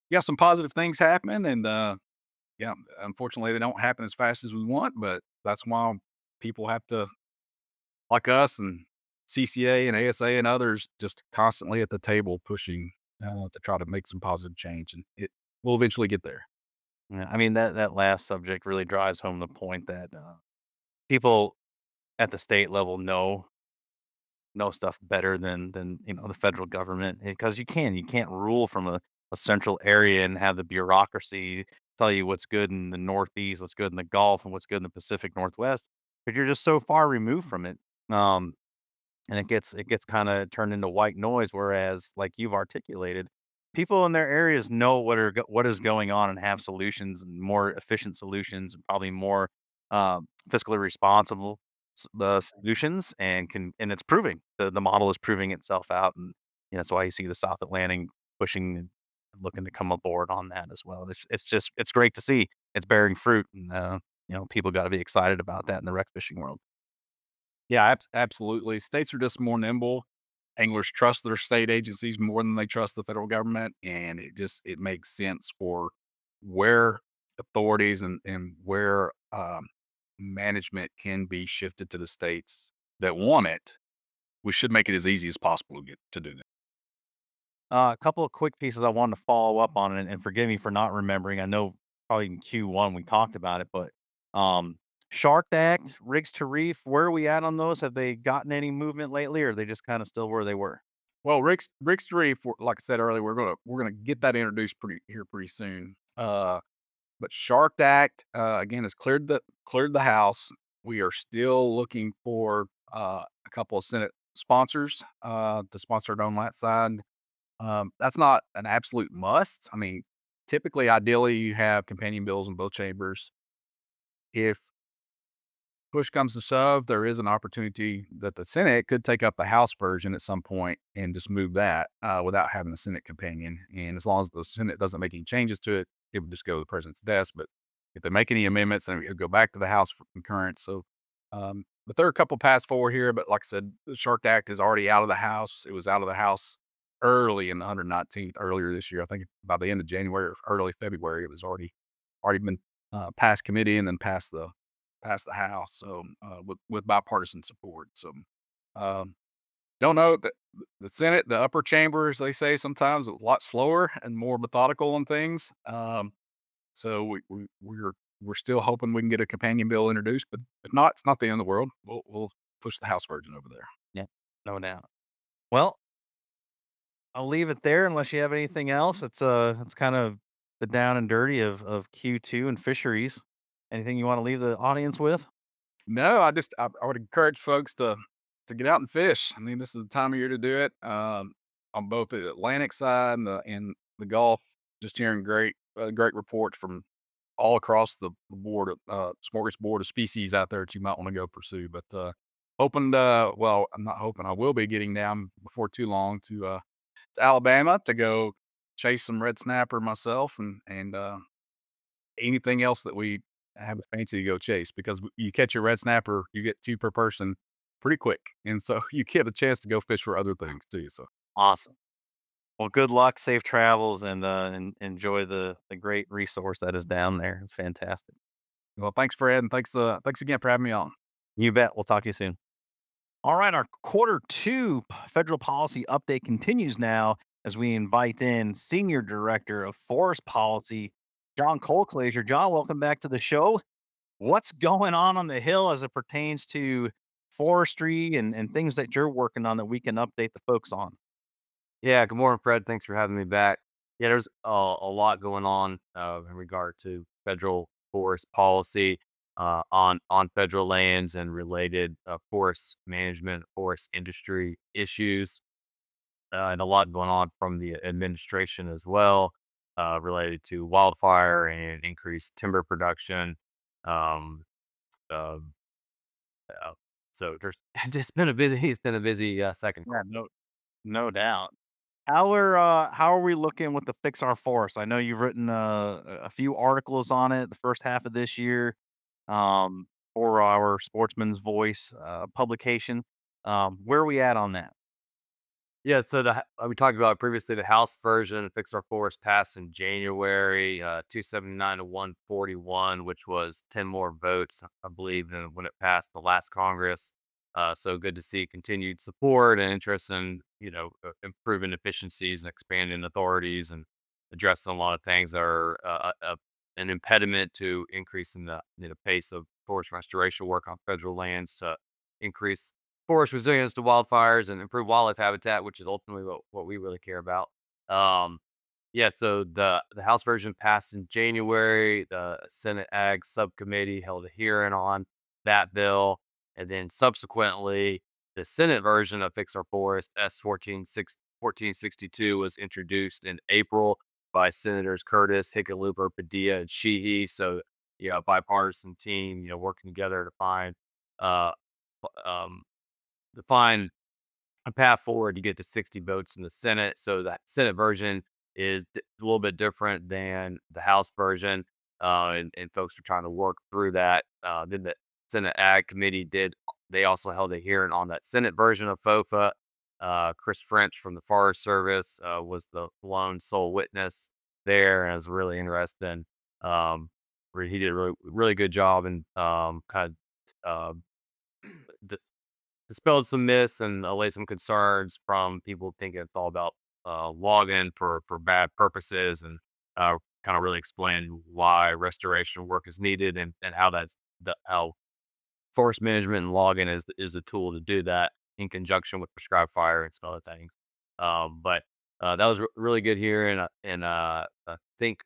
E: yeah, some positive things happening, and yeah, unfortunately, they don't happen as fast as we want, but that's why people have to, like us and CCA and ASA and others, just constantly at the table pushing to try to make some positive change, and it will eventually get there.
C: Yeah, I mean, that last subject really drives home the point that, people at the state level know stuff better than, the federal government, because you can't rule from a central area and have the bureaucracy tell you what's good in the Northeast, what's good in the Gulf, and what's good in the Pacific Northwest, because 'cause you're just so far removed from it. Um and it gets kinda turned into white noise, whereas, like you've articulated, people in their areas know what is going on and have solutions and more efficient solutions and probably more, fiscally responsible solutions, and it's proving. The model is proving itself out, and, that's why you see the South Atlantic pushing and looking to come aboard on that as well. It's great to see. It's bearing fruit, and, people gotta be excited about that in the rec fishing world.
E: Yeah, absolutely. States are just more nimble. Anglers trust their state agencies more than they trust the federal government, and it makes sense for where authorities and where management can be shifted to the states that want it. We should make it as easy as possible to get to do that.
C: A couple of quick pieces I wanted to follow up on, and forgive me for not remembering. I know probably in Q1 we talked about it, but Shark Act, Rigs to Reef, where are we at on those? Have they gotten any movement lately, or are they just kind of still where they were?
E: Well, Rick's Reef, like I said earlier, we're gonna get that introduced pretty soon. But Shark Act, again, has cleared the House. We are still looking for a couple of Senate sponsors to sponsor it on that side. That's not an absolute must. I mean, typically, ideally, you have companion bills in both chambers. If push comes to shove, there is an opportunity that the Senate could take up the House version at some point and just move that without having the Senate companion. And as long as the Senate doesn't make any changes to it, it would just go to the president's desk. But if they make any amendments, then it would go back to the House for concurrence. So, but there are a couple paths forward here. But like I said, the Shark Act is already out of the House. It was out of the House early in the 119th earlier this year. I think by the end of January or early February, it was already been passed committee and then passed the House, so with bipartisan support. So, um, don't know that the Senate, the upper chamber, as they say, sometimes a lot slower and more methodical on things. So we're still hoping we can get a companion bill introduced, but if not, it's not the end of the world. We'll push the House version over there.
C: Yeah, no doubt. Well, I'll leave it there unless you have anything else. It's kind of the down and dirty of Q2 and fisheries. Anything you want to leave the audience with?
E: No, I would encourage folks to get out and fish. I mean, this is the time of year to do it. On both the Atlantic side and the Gulf, just hearing great reports from all across the board, smorgasbord of species out there that you might want to go pursue. But hoping, well, I'm not hoping. I will be getting down before too long to to Alabama to go chase some red snapper myself and anything else that we have a fancy to go chase because you catch a red snapper, you get 2 per person pretty quick, and so you get a chance to go fish for other things too, so.
C: Awesome. Well, good luck, safe travels, and enjoy the great resource that is down there. It's fantastic.
E: Well, thanks, Fred, and thanks again for having me on.
C: You bet. We'll talk to you soon. All right, our quarter two federal policy update continues now as we invite in Senior Director of Forest Policy, John Colclaser. John, welcome back to the show. What's going on the Hill as it pertains to forestry and things that you're working on that we can update the folks on?
F: Yeah, good morning, Fred. Thanks for having me back. Yeah, there's a lot going on in regard to federal forest policy on federal lands and related forest management, forest industry issues, and a lot going on from the administration as well, related to wildfire and increased timber production. Um, uh, uh, so there's it's been a busy second
C: Yeah,
F: quarter.
C: no doubt. How are we looking with the Fix Our Forest? I know you've written a few articles on it the first half of this year, for our Sportsman's Voice publication. Where are we at on that?
F: Yeah, so we talked about previously the House version, Fix Our Forest, passed in January, 279 to 141, which was 10 more votes, I believe, than when it passed the last Congress. So good to see continued support and interest in, improving efficiencies and expanding authorities and addressing a lot of things that are an impediment to increasing the pace of forest restoration work on federal lands to increase forest resilience to wildfires and improve wildlife habitat, which is ultimately what we really care about. Um, yeah, so the House version passed in January. The Senate Ag Subcommittee held a hearing on that bill, and then subsequently, the Senate version of Fix Our Forest S 1462 was introduced in April by Senators Curtis, Hickenlooper, Padilla, and Sheehy. So, yeah, a bipartisan team, working together to uh, um, find a path forward to get to 60 votes in the Senate. So the Senate version is a little bit different than the House version, and folks are trying to work through that. Then the Senate Ag Committee did. They also held a hearing on that Senate version of FOFA. Chris French from the Forest Service was the lone sole witness there, and it was really interesting. Um, where he did a really good job and kind of dispelled some myths and allayed some concerns from people thinking it's all about logging for bad purposes, and kind of really explain why restoration work is needed and how how forest management and logging is a tool to do that in conjunction with prescribed fire and some other things. But that was really good here, and I think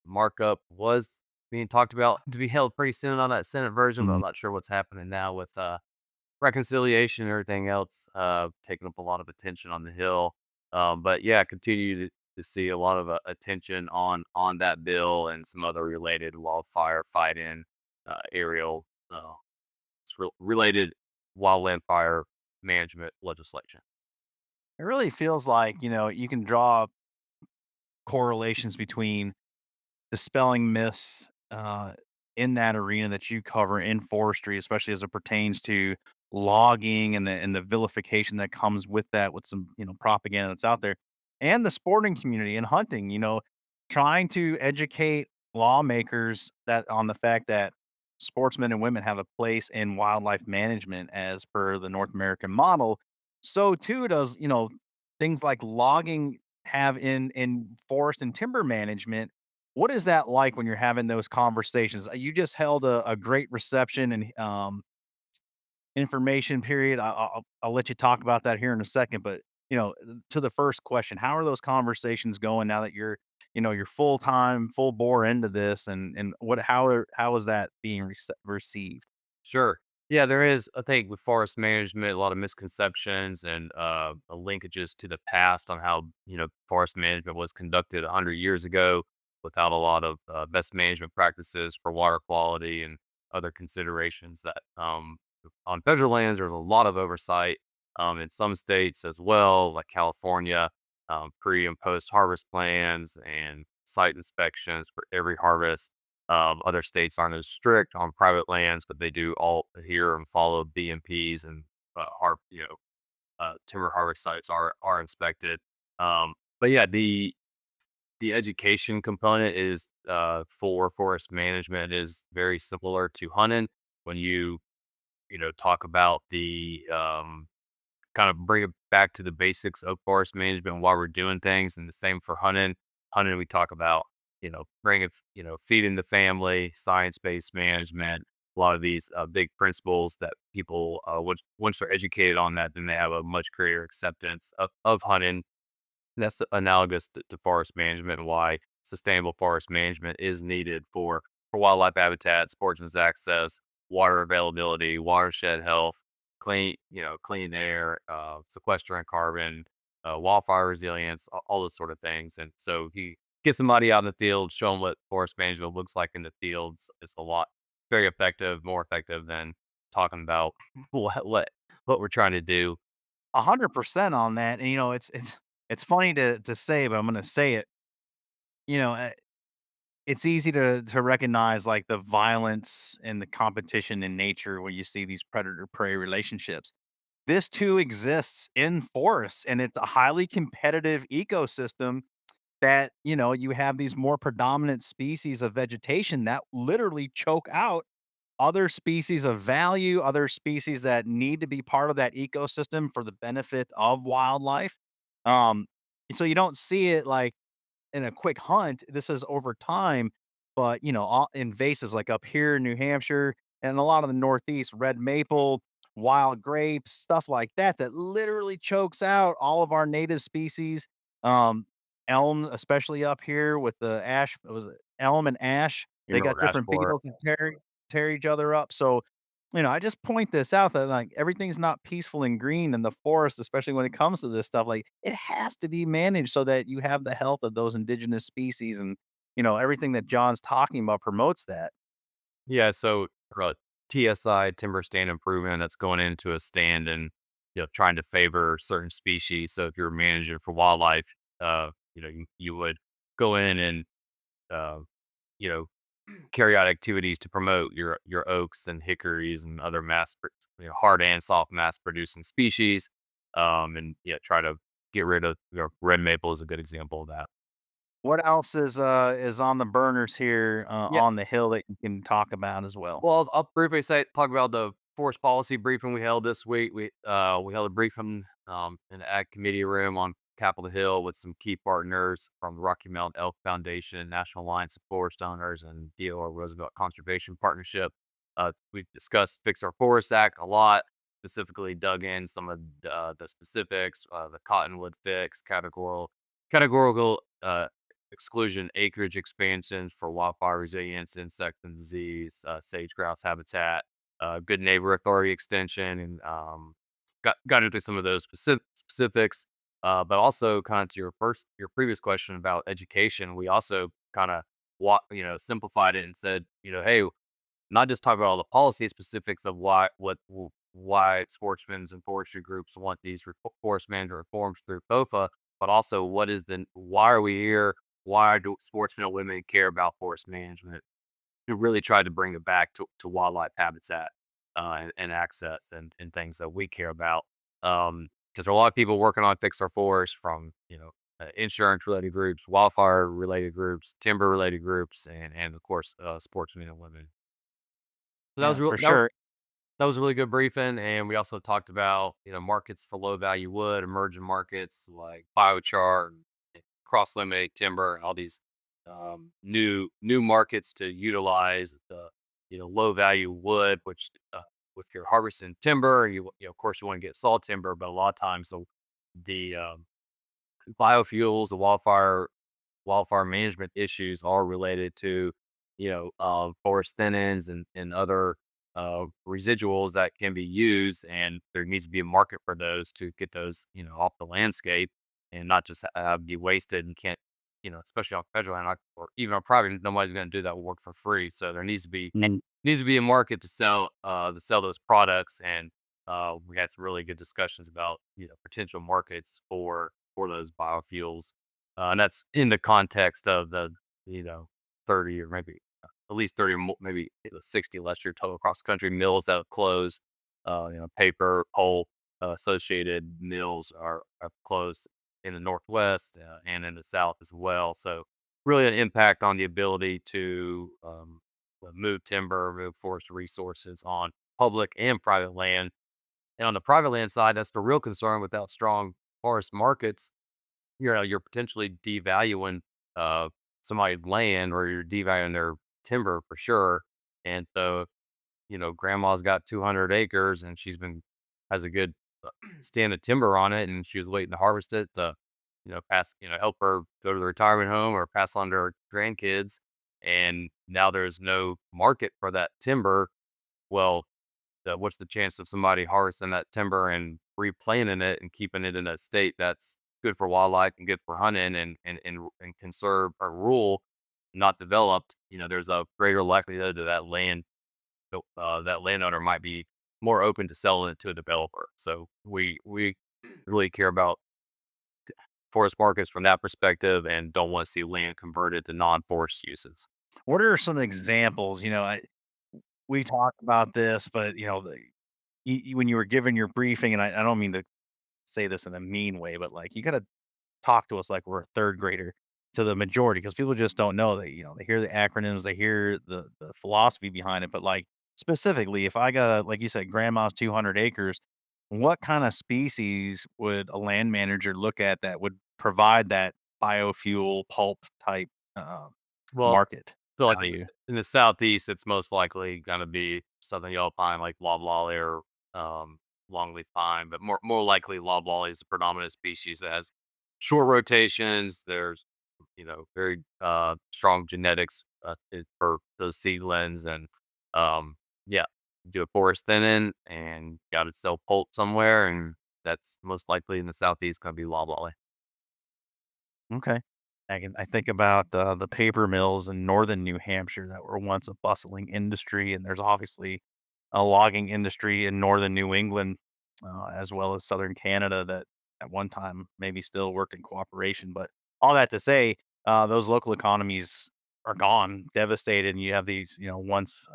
F: markup was being talked about to be held pretty soon on that Senate version, but I'm not sure what's happening now with reconciliation and everything else, taking up a lot of attention on the Hill. But yeah, continue to see a lot of attention on that bill and some other related wildfire fighting, aerial, related wildland fire management legislation.
C: It really feels like, you can draw correlations between dispelling myths in that arena that you cover in forestry, especially as it pertains to logging and the vilification that comes with that, with some propaganda that's out there, and the sporting community and hunting. Trying to educate lawmakers that on the fact that sportsmen and women have a place in wildlife management as per the North American model. So too does things like logging have in forest and timber management. What is that like when you're having those conversations? You just held a great reception and information period. I'll let you talk about that here in a second, but to the first question, how are those conversations going now that you're full time, full bore into this, and how is that being received?
F: Sure. Yeah, there is, I think, with forest management, a lot of misconceptions and linkages to the past on how, forest management was conducted 100 years ago without a lot of best management practices for water quality and other considerations that on federal lands, there's a lot of oversight in some states as well, like California. pre and post harvest plans and site inspections for every harvest. Other states aren't as strict on private lands, but they do all adhere and follow BMPs and timber harvest sites are inspected. But yeah, the education component is for forest management is very similar to hunting. When you talk about the kind of bring it back to the basics of forest management and why we're doing things, and the same for hunting. Hunting, we talk about bringing feeding the family, science-based management. A lot of these big principles that people once they're educated on that, then they have a much greater acceptance of hunting. That's analogous to forest management and why sustainable forest management is needed for wildlife habitat, sportsman's access, water availability, watershed health, clean air, sequestering carbon, wildfire resilience, all those sort of things. And so he get somebody out in the field, show them what forest management looks like in the fields. It's a lot very effective, more effective than talking about what we're trying to do.
C: 100% on that. And it's funny to say, but I'm going to say it. You know, uh, it's easy to recognize like the violence and the competition in nature when you see these predator prey relationships. This too exists in forests, and it's a highly competitive ecosystem that you have these more predominant species of vegetation that literally choke out other species of value, other species that need to be part of that ecosystem for the benefit of wildlife. Um, so you don't see it like in a quick hunt. This is over time, but all invasives like up here in New Hampshire and a lot of the Northeast, red maple, wild grapes, stuff like that, that literally chokes out all of our native species. Um, Elm, especially up here with the ash, was it elm and ash?
F: You
C: They got
F: remember
C: different
F: Ashmore?
C: beetles that tear each other up. So, I just point this out that like everything's not peaceful and green in the forest, especially when it comes to this stuff. Like it has to be managed so that you have the health of those indigenous species, and everything that John's talking about promotes that.
F: Yeah, so TSI, timber stand improvement, that's going into a stand and trying to favor certain species. So if you're managing for wildlife, you would go in and uh, you know carry out activities to promote your oaks and hickories and other hard and soft mass producing species, and try to get rid of red maple is a good example of that.
C: What else is on the burners here
F: Yeah.
C: on the hill that you can talk about as well?
F: Well, I'll briefly talk about the forest policy briefing we held this week. We held a briefing in the Ag Committee room on Capitol Hill with some key partners from the Rocky Mountain Elk Foundation, National Alliance of Forest Owners, and DOR Roosevelt Conservation Partnership. We discussed Fix Our Forest Act a lot, specifically dug in some of the specifics, the cottonwood fix, categorical exclusion acreage expansions for wildfire resilience, insect and disease, sage grouse habitat, good neighbor authority extension, and got into some of those specifics. But also, kind of to your previous question about education, we also kind of simplified it and said, hey, not just talk about all the policy specifics of why sportsmen and forestry groups want these forest management reforms through FOFA, but also why are we here? Why do sportsmen and women care about forest management? And really tried to bring it back to wildlife habitat and access and things that we care about. Because there are a lot of people working on Fix Our Forest from insurance related groups, wildfire related groups, timber related groups, and of course sportsmen and women. So that was
C: Yeah,
F: real.
C: for sure.
F: That was a really good briefing, and we also talked about markets for low value wood, emerging markets like biochar, and cross laminated timber, all these new markets to utilize the low value wood, which if you're harvesting timber, of course you want to get saw timber, but a lot of times the biofuels, the wildfire management issues are related to, forest thin-ends and other residuals that can be used, and there needs to be a market for those to get those, off the landscape and not just be wasted and can't, especially on federal land or even on private, nobody's going to do that work for free. So there needs to be a market to sell those products, and we had some really good discussions about potential markets for for those biofuels. And that's in the context of the, you know, 30 or maybe at least 30 or maybe 60 less year total across the country mills that have closed. Paper, pulp, associated mills are closed in the Northwest and in the South as well. So really an impact on the ability to move timber, move forest resources on public and private land. And on the private land side, that's the real concern. Without strong forest markets, you're potentially devaluing uh, somebody's land, or you're devaluing their timber for sure. And so, grandma's got 200 acres and has a good stand of timber on it, and she was waiting to harvest it to, help her go to the retirement home or pass on to her grandkids. And now there's no market for that timber. Well, what's the chance of somebody harvesting that timber and replanting it and keeping it in a state that's good for wildlife and good for hunting and conserve or rural, not developed? There's a greater likelihood that that landowner might be more open to selling it to a developer. So we really care about forest markets from that perspective and don't want to see land converted to non-forest uses.
C: What are some examples? We talked about this, but when you were given your briefing, and I don't mean to say this in a mean way, but like you got to talk to us like we're a third grader to the majority, because people just don't know that, they hear the acronyms, they hear the philosophy behind it. But like specifically, if I got, like you said, grandma's 200 acres, what kind of species would a land manager look at that would provide that biofuel pulp type
F: Well,
C: market
F: so like
C: value?
F: in the southeast, it's most likely gonna be southern yellow pine, like loblolly or longleaf pine, but more likely loblolly is the predominant species that has short rotations. There's very strong genetics for those seedlings, and yeah, do a forest thinning and got to sell pulp somewhere, and that's most likely in the southeast gonna be loblolly.
C: Okay. I think about the paper mills in northern New Hampshire that were once a bustling industry, and there's obviously a logging industry in northern New England, as well as southern Canada that at one time maybe still work in cooperation. But all that to say, those local economies are gone, devastated, and you have these, once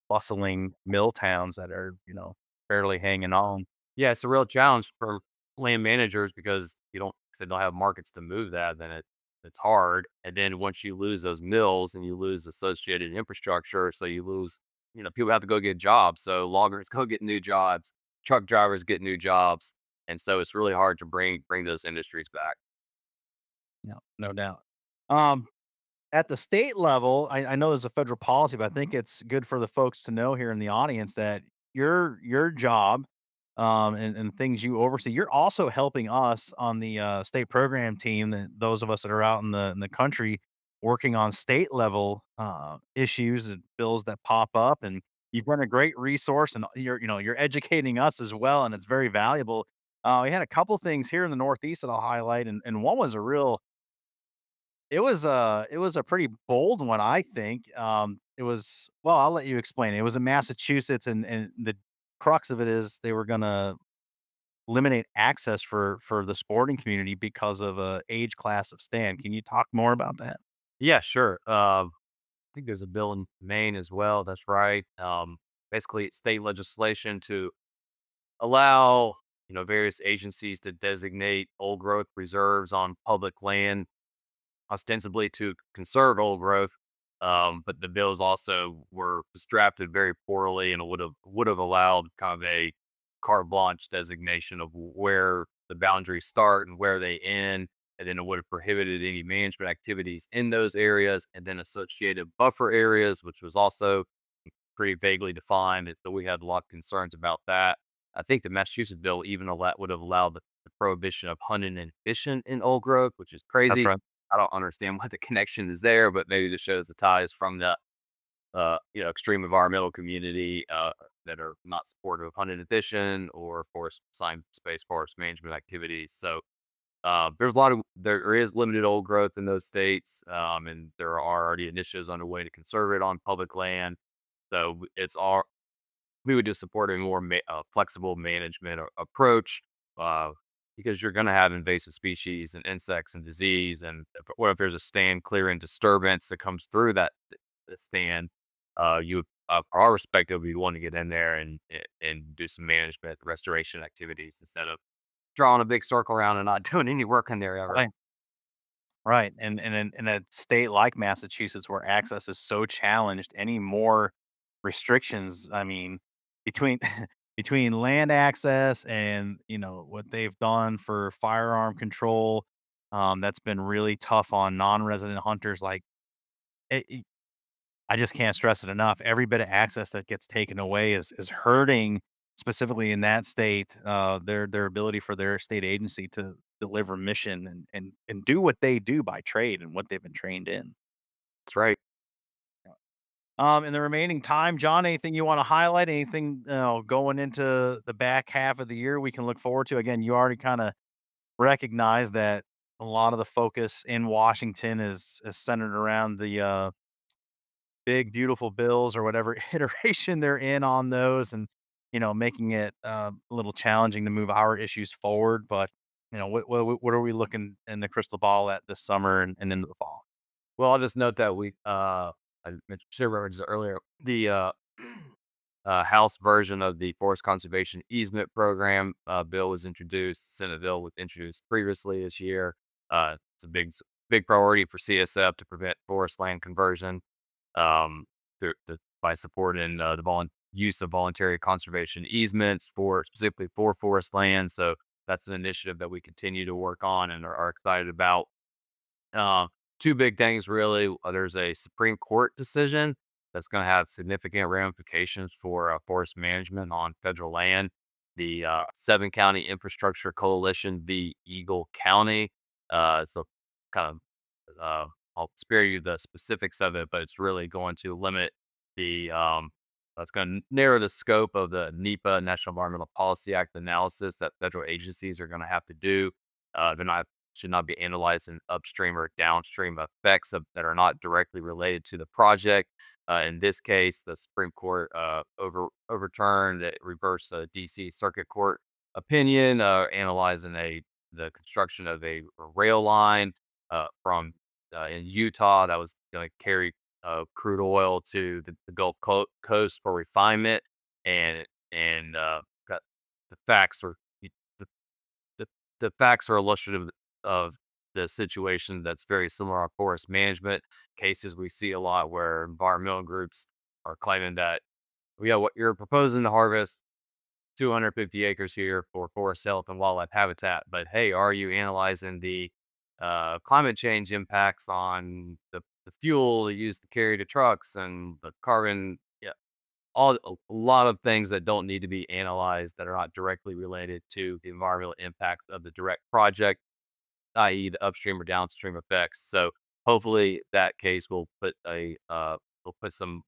C: bustling mill towns that are, barely hanging on.
F: Yeah, it's a real challenge for land managers because if they don't have markets to move that, then it's hard. And then once you lose those mills and you lose associated infrastructure, so you lose, people have to go get jobs. So loggers go get new jobs, truck drivers get new jobs, and so it's really hard to bring those industries back.
C: No, no doubt. Um, At the state level, I know there's a federal policy, but I think it's good for the folks to know here in the audience that your job, and things you oversee, you're also helping us on the state program team. That those of us that are out in the country working on state level issues and bills that pop up, and you've been a great resource, and you're educating us as well, and it's very valuable. We had a couple things here in the Northeast that I'll highlight, and one was a real it was a pretty bold one, I think. It was, well, I'll let you explain. It was in Massachusetts, and the crux of it is they were gonna eliminate access for the sporting community because of a age class of stand. Can you talk more about that?
F: Yeah, sure. I think there's a bill in Maine as well. That's right. Basically, it's state legislation to allow various agencies to designate old growth reserves on public land ostensibly to conserve old growth. But the bills also were was drafted very poorly and would have allowed kind of a carte blanche designation of where the boundaries start and where they end. And then it would have prohibited any management activities in those areas and then associated buffer areas, which was also pretty vaguely defined. And so we had a lot of concerns about that. I think the Massachusetts bill even would have allowed the prohibition of hunting and fishing in old growth, which is
C: That's
F: crazy.
C: right.
F: I don't understand what the connection is there, but maybe this shows the ties from the extreme environmental community that are not supportive of hunting and fishing or forest science-based forest management activities. So there is limited old growth in those states, and there are already initiatives underway to conserve it on public land. So we would just support a more flexible management approach. because you're going to have invasive species and insects and disease. And what if there's a stand clearing disturbance that comes through the stand? You would, from our perspective, we want to get in there and do some management restoration activities instead of drawing a big circle around and not doing any work in there ever.
C: Right. Right. And in a state like Massachusetts where access is so challenged, any more restrictions, I mean, between between land access and, what they've done for firearm control, that's been really tough on non-resident hunters. Like, I just can't stress it enough. Every bit of access that gets taken away is hurting, specifically in that state, their ability for their state agency to deliver mission and do what they do by trade and what they've been trained in.
F: That's right.
C: In the remaining time, John, anything you want to highlight? Anything, going into the back half of the year we can look forward to? Again, you already kind of recognize that a lot of the focus in Washington is centered around the big beautiful bills or whatever iteration they're in on those, and making it a little challenging to move our issues forward. But what are we looking in the crystal ball at this summer and into the fall?
F: Well, I'll just note that I should have referenced it earlier. The House version of the Forest Conservation Easement Program bill was introduced. Senate bill was introduced previously this year. It's a big priority for CSF to prevent forest land conversion by supporting the use of voluntary conservation easements specifically for forest land. So that's an initiative that we continue to work on and are excited about. Uh, Two big things, really. There's a Supreme Court decision that's going to have significant ramifications for forest management on federal land. The Seven County Infrastructure Coalition v. Eagle County. So, kind of, I'll spare you the specifics of it, but it's really going to limit the, it's going to narrow the scope of the NEPA, National Environmental Policy Act analysis that federal agencies are going to have to do. They're not should not be analyzing upstream or downstream effects that are not directly related to the project. In this case, the Supreme Court overturned a reverse DC Circuit Court opinion analyzing the construction of a rail line from in Utah that was going to carry crude oil to the Gulf Coast for refinement, and got the facts are the, the facts are illustrative of the situation that's very similar on forest management cases. We see a lot where environmental groups are claiming that, yeah, what you're proposing to harvest 250 acres here for forest health and wildlife habitat, but hey, are you analyzing the climate change impacts on the fuel used to carry the trucks and the carbon? Yeah, a lot of things that don't need to be analyzed that are not directly related to the environmental impacts of the direct project, i.e., the upstream or downstream effects. So hopefully that case will put some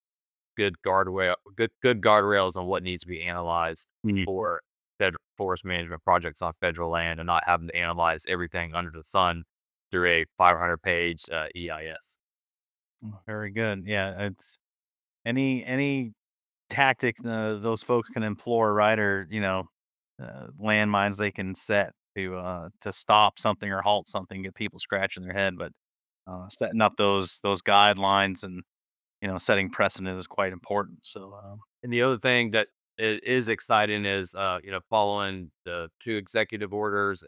F: good guardrails on what needs to be analyzed for federal forest management projects on federal land, and not having to analyze everything under the sun through a 500-page EIS.
C: Very good. Yeah, it's any tactic those folks can employ, right? Or landmines they can set to stop something or halt something, get people scratching their head. But setting up those guidelines and setting precedent is quite important. So
F: And the other thing that is exciting is, following the two executive orders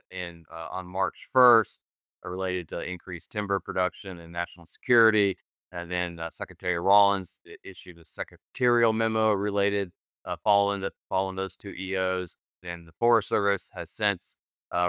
F: on March 1st related to increased timber production and national security. And then Secretary Rawlins issued a secretarial memo related following those two EOs. And the Forest Service has since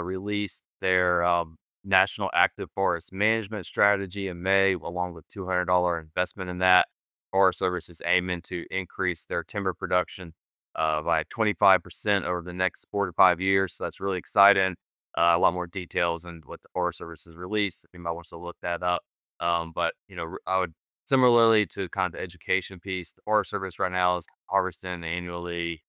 F: released their National Active Forest Management Strategy in May, along with $200 investment in that. Forest Service is aiming to increase their timber production by 25% over the next 4 to 5 years. So that's really exciting. A lot more details and what the Forest Service has released if anybody wants to look that up. But I would similarly to kind of the education piece, the Forest Service right now is harvesting annually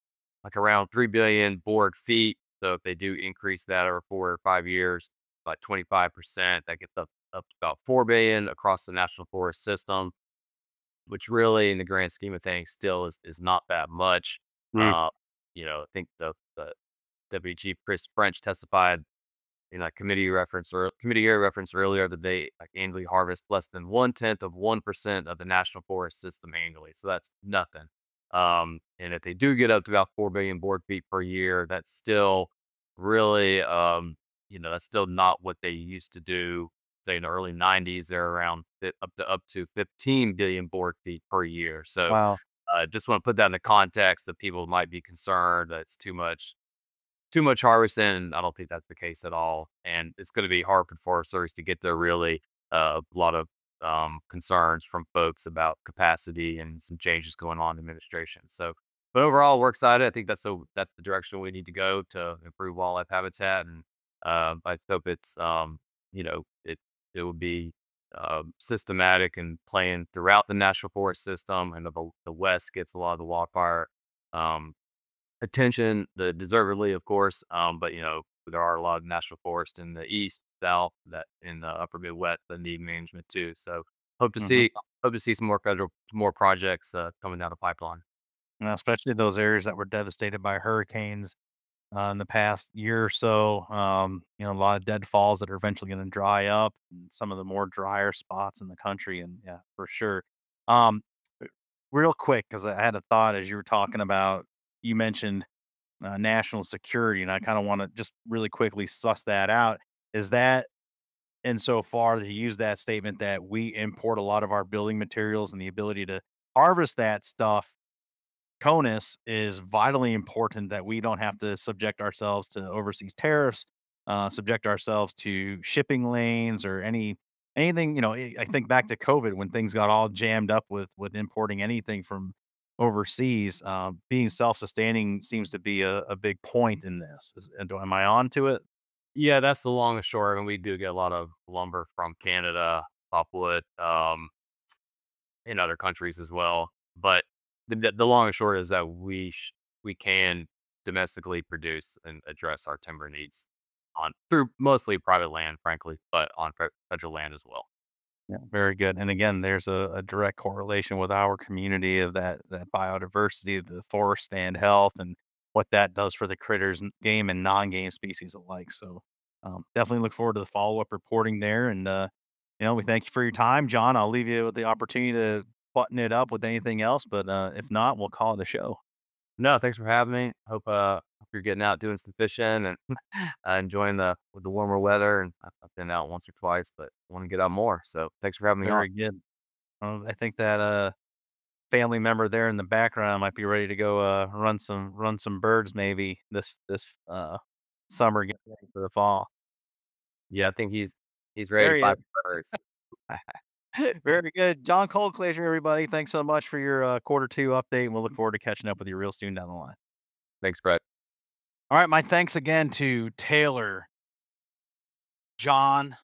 F: like around 3 billion board feet. So if they do increase that over 4 or 5 years by 25%, that gets up to about 4 billion across the national forest system, which really, in the grand scheme of things, still is not that much.
C: Mm.
F: I think the WG Chris French testified committee area reference earlier that they like annually harvest less than 1/10 of 1% of the national forest system annually. So that's nothing. And if they do get up to about 4 billion board feet per year, that's still really, that's still not what they used to do. Say in the early 90s, they're around up to 15 billion board feet per year. So
C: Wow.
F: just want to put that in the context that people might be concerned that it's too much harvesting. And I don't think that's the case at all. And it's going to be hard for Forest Service to get there really. A lot of concerns from folks about capacity and some changes going on in administration. So, but overall, we're excited. I think that's the direction we need to go to improve wildlife habitat. And I just hope it will be systematic and planned throughout the national forest system. And the West gets a lot of the wildfire um, attention, the deservedly, of course. But there are a lot of national forests in the east, south, that in the upper Midwest that need management too. So hope to
C: Hmm.
F: see hope to see some more projects coming down the pipeline.
C: Especially those areas that were devastated by hurricanes in the past year or so. A lot of deadfalls that are eventually going to dry up, and some of the more drier spots in the country. And yeah, for sure. Um, Real quick, because I had a thought as you were talking about, you mentioned national security, and I kind of want to just really quickly suss that out. Is that insofar that he used that statement that we import a lot of our building materials and the ability to harvest that stuff, CONUS is vitally important that we don't have to subject ourselves to overseas tariffs, subject ourselves to shipping lanes or anything. I think back to COVID when things got all jammed up with importing anything from overseas. Being self-sustaining seems to be a big point in this. Am I on to it?
F: Yeah, that's the long and short. And we do get a lot of lumber from Canada, softwood, in other countries as well. But the long and short is that we can domestically produce and address our timber needs on through mostly private land, frankly, but on federal land as well.
C: Yeah, very good. And again, there's a direct correlation with our community of that biodiversity, the forest stand health, and what that does for the critters, game and non-game species alike. So definitely look forward to the follow-up reporting there. And we thank you for your time, John. I'll leave you with the opportunity to button it up with anything else, but if not, we'll call it a show.
F: No, thanks for having me. Hope you're getting out doing some fishing and enjoying the warmer weather. And I've been out once or twice, but want to get out more. So thanks for having me on.
C: Very good. I think that family member there in the background might be ready to go run some birds maybe this summer, get ready for the fall.
F: Yeah, I think he's ready to
C: There he
F: fly
C: is.
F: for birds.
C: Very good. John Coldclaser, everybody. Thanks so much for your quarter two update, and we'll look forward to catching up with you real soon down the line.
F: Thanks, Brett.
C: All right, my thanks again to Taylor, John,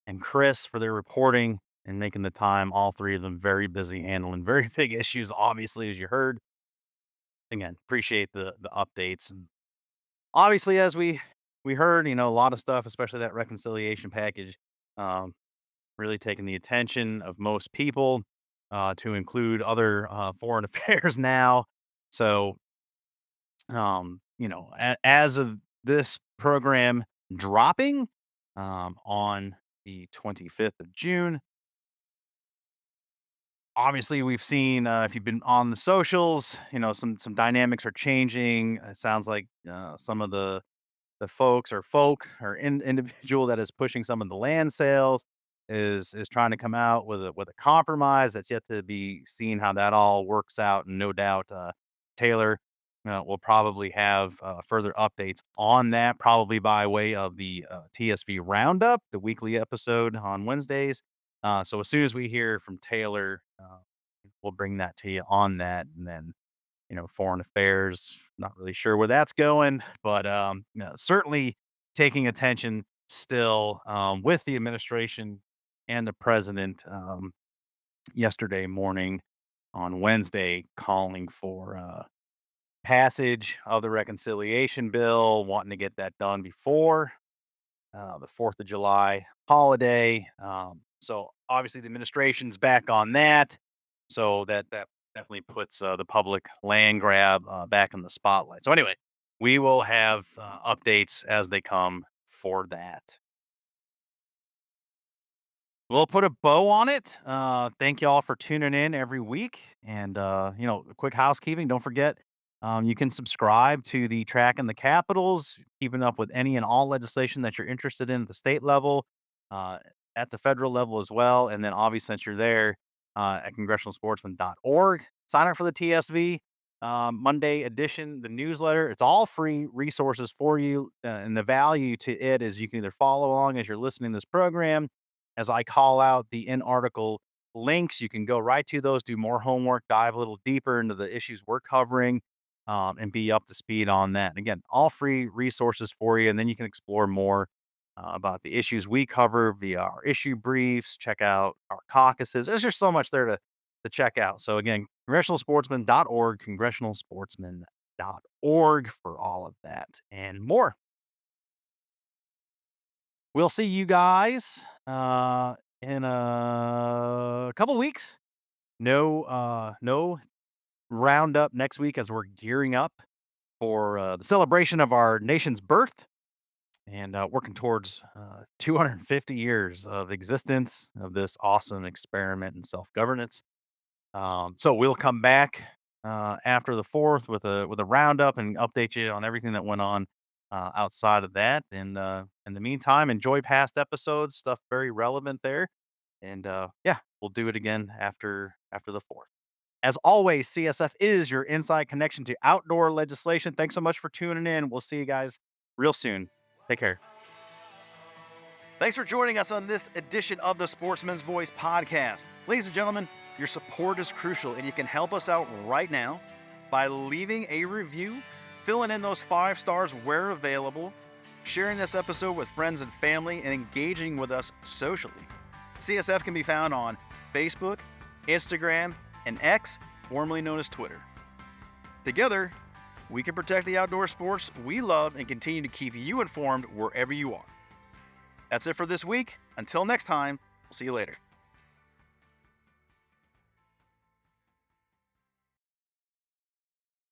C: and Chris for their reporting and making the time. All three of them very busy handling very big issues, obviously, as you heard. Again, appreciate the updates. And obviously, as we heard, a lot of stuff, especially that reconciliation package, um, really taking the attention of most people, to include other foreign affairs now. So, as of this program dropping on the 25th of June, obviously we've seen, if you've been on the socials, some dynamics are changing. It sounds like some of the folks or individual that is pushing some of the land sales is trying to come out with a compromise that's yet to be seen how that all works out. And no doubt, Taylor will probably have further updates on that, probably by way of the TSV Roundup, the weekly episode on Wednesdays. So as soon as we hear from Taylor, we'll bring that to you on that. And then foreign affairs, not really sure where that's going, but certainly taking attention still, with the administration and the president, yesterday morning on Wednesday calling for passage of the reconciliation bill, wanting to get that done before the 4th of July holiday. So obviously the administration's back on that. So that definitely puts the public land grab back in the spotlight. So anyway, we will have updates as they come for that. We'll put a bow on it. Thank you all for tuning in every week. And, quick housekeeping. Don't forget, you can subscribe to the Track and the Capitals, keeping up with any and all legislation that you're interested in at the state level, uh, at the federal level as well. And then, obviously, since you're there, at congressionalsportsman.org, sign up for the TSV Monday edition, the newsletter. It's all free resources for you. And the value to it is you can either follow along as you're listening to this program. As I call out the in-article links, you can go right to those, do more homework, dive a little deeper into the issues we're covering, and be up to speed on that. And again, all free resources for you. And then you can explore more about the issues we cover via our issue briefs, check out our caucuses. There's just so much there to check out. So again, congressionalsportsman.org, congressionalsportsman.org for all of that and more. We'll see you guys in a couple weeks. No roundup next week as we're gearing up for the celebration of our nation's birth and working towards 250 years of existence of this awesome experiment in self-governance. So we'll come back after the 4th with a roundup and update you on everything that went on outside of that. And in the meantime, enjoy past episodes, stuff very relevant there. And we'll do it again after the 4th. As always, CSF is your inside connection to outdoor legislation. Thanks so much for tuning in. We'll see you guys real soon. Take care. Thanks for joining us on this edition of the Sportsman's Voice podcast. Ladies and gentlemen, your support is crucial, and you can help us out right now by leaving a review, filling in those 5 stars where available, sharing this episode with friends and family, and engaging with us socially. CSF can be found on Facebook, Instagram, and X, formerly known as Twitter. Together, we can protect the outdoor sports we love and continue to keep you informed wherever you are. That's it for this week. Until next time, we'll see you later.